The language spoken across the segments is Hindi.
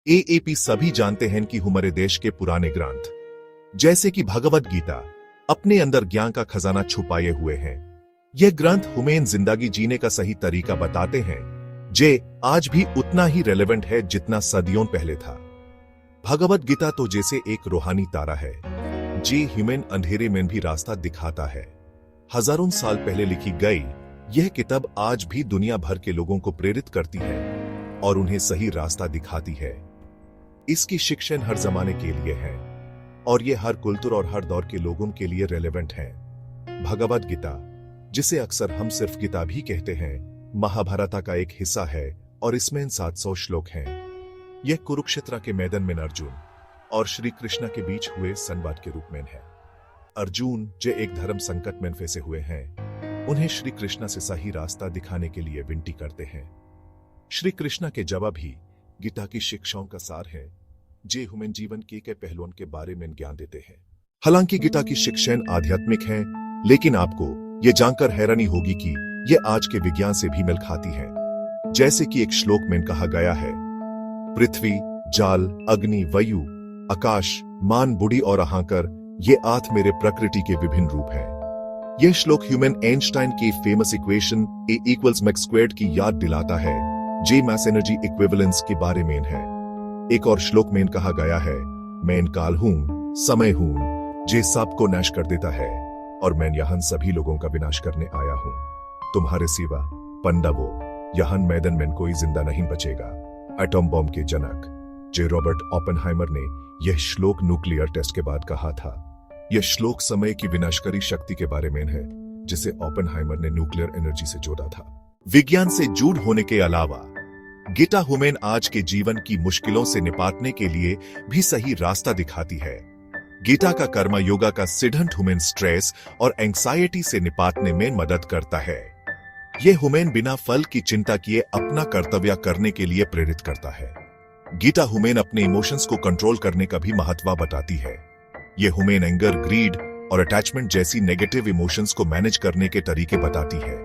एएपी सभी जानते हैं कि हमारे देश के पुराने ग्रंथ जैसे कि भगवद गीता अपने अंदर ज्ञान का खजाना छुपाए हुए हैं। यह ग्रंथ हमें जिंदगी जीने का सही तरीका बताते हैं, जे आज भी उतना ही रेलेवेंट है जितना सदियों पहले था। भगवद गीता तो जैसे एक रूहानी तारा है, जे ह्यूमन अंधेरे में भी रास्ता दिखाता है। हजारों साल पहले लिखी गई यह किताब आज भी दुनिया भर के लोगों को प्रेरित करती है और उन्हें सही रास्ता दिखाती है। इसकी शिक्षण हर जमाने के लिए है और यह हर कुल्तुर और हर दौर के लोगों के लिए रेलेवेंट है। भगवद गीता, जिसे अक्सर हम सिर्फ गीता भी कहते हैं, महाभारत का एक हिस्सा है और इसमें 700 श्लोक हैं। यह कुरुक्षेत्र के मैदान में अर्जुन और श्री कृष्ण के बीच हुए संवाद के रूप में है। अर्जुन, जो एक धर्म संकट में फंसे हुए हैं, उन्हें श्री कृष्ण से सही रास्ता दिखाने के लिए विनती करते हैं। श्री कृष्ण के जवाब ही गीता की शिक्षाओं का सार है, जे हमें जीवन के पहलुओं के बारे में ज्ञान देते हैं। हालांकि गीता की शिक्षाएं आध्यात्मिक है, लेकिन आपको यह जानकर हैरानी होगी कि यह आज के विज्ञान से भी मेल खाती है। जैसे कि एक श्लोक में कहा गया है, पृथ्वी, जल, अग्नि, वायु, आकाश, मान, बुढ़ी और अहंकार, ये आठ मेरे प्रकृति के विभिन्न रूप हैं। यह श्लोक ह्यूमन आइंस्टाइन की फेमस इक्वेशन A=mx² की याद दिलाता है, जे मास एनर्जी इक्विवेलेंस के बारे में है। एक और श्लोक में कहा गया है, मैं काल हूं, समय हूं, जे सबको नाश कर देता है और मैं यहां सभी लोगों का विनाश करने आया हूं। तुम्हारे सिवा पंडवो, यहां मैदान में कोई जिंदा नहीं बचेगा। एटॉम बॉम्ब के जनक जे रॉबर्ट ओपेनहाइमर ने यह श्लोक न्यूक्लियर टेस्ट के बाद कहा था। यह श्लोक समय की विनाशकारी शक्ति के बारे में है, जिसे ओपेनहाइमर ने न्यूक्लियर एनर्जी से जोड़ा था। विज्ञान से जुड़ होने के अलावा गीता हमें आज के जीवन की मुश्किलों से निपटने के लिए भी सही रास्ता दिखाती है। गीता का कर्म योगा का सिद्धांत हमें स्ट्रेस और एंग्जायटी से निपटने में मदद करता है। यह हमें बिना फल की चिंता किए अपना कर्तव्य करने के लिए प्रेरित करता है। गीता हमें अपने इमोशंस को कंट्रोल करने का भी महत्व बताती है। यह हमें एंगर, ग्रीड और अटैचमेंट जैसी नेगेटिव इमोशंस को मैनेज करने के तरीके बताती है।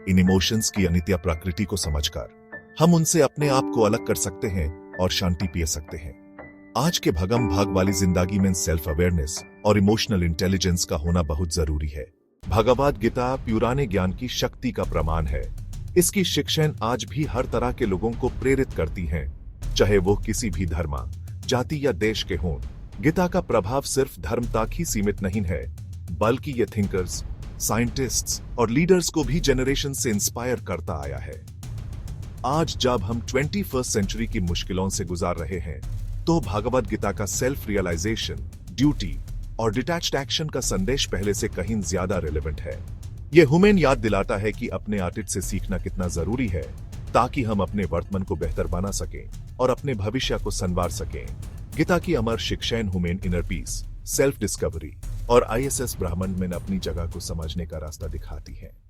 इन इमोशंस की अनित्य प्रकृति को समझकर हम उनसे अपने आप को अलग कर सकते हैं और शांति पा सकते हैं। आज के भगम भाग वाली जिंदगी में सेल्फ अवेयरनेस और इमोशनल इंटेलिजेंस का होना बहुत जरूरी है। भगवद गीता पुराने ज्ञान की शक्ति का प्रमाण है। इसकी शिक्षाएं आज भी हर तरह के लोगों को प्रेरित करती हैं, चाहे वो किसी भी धर्म, जाति या देश के हों। गीता का प्रभाव सिर्फ धर्म तक ही सीमित नहीं है, बल्कि ये थिंकर्स, साइंटिस्ट्स और लीडर्स को भी जनरेशन से इंस्पायर करता आया है। आज जब हम 21st सेंचुरी की मुश्किलों से गुजार रहे हैं, तो भगवद गीता का सेल्फ रियलाइजेशन, ड्यूटी और डिटैच्ड एक्शन का संदेश पहले से कहीं ज्यादा रेलेवेंट है। यह हमें याद दिलाता है कि अपने अतीत से सीखना कितना जरूरी है, ताकि हम अपने वर्तमान को बेहतर बना सकें और अपने भविष्य को संवार सकें। गीता की अमर शिक्षाएं हमें इनर पीस, सेल्फ डिस्कवरी और ISS ब्रह्मांड में अपनी जगह को समझने का रास्ता दिखाती है।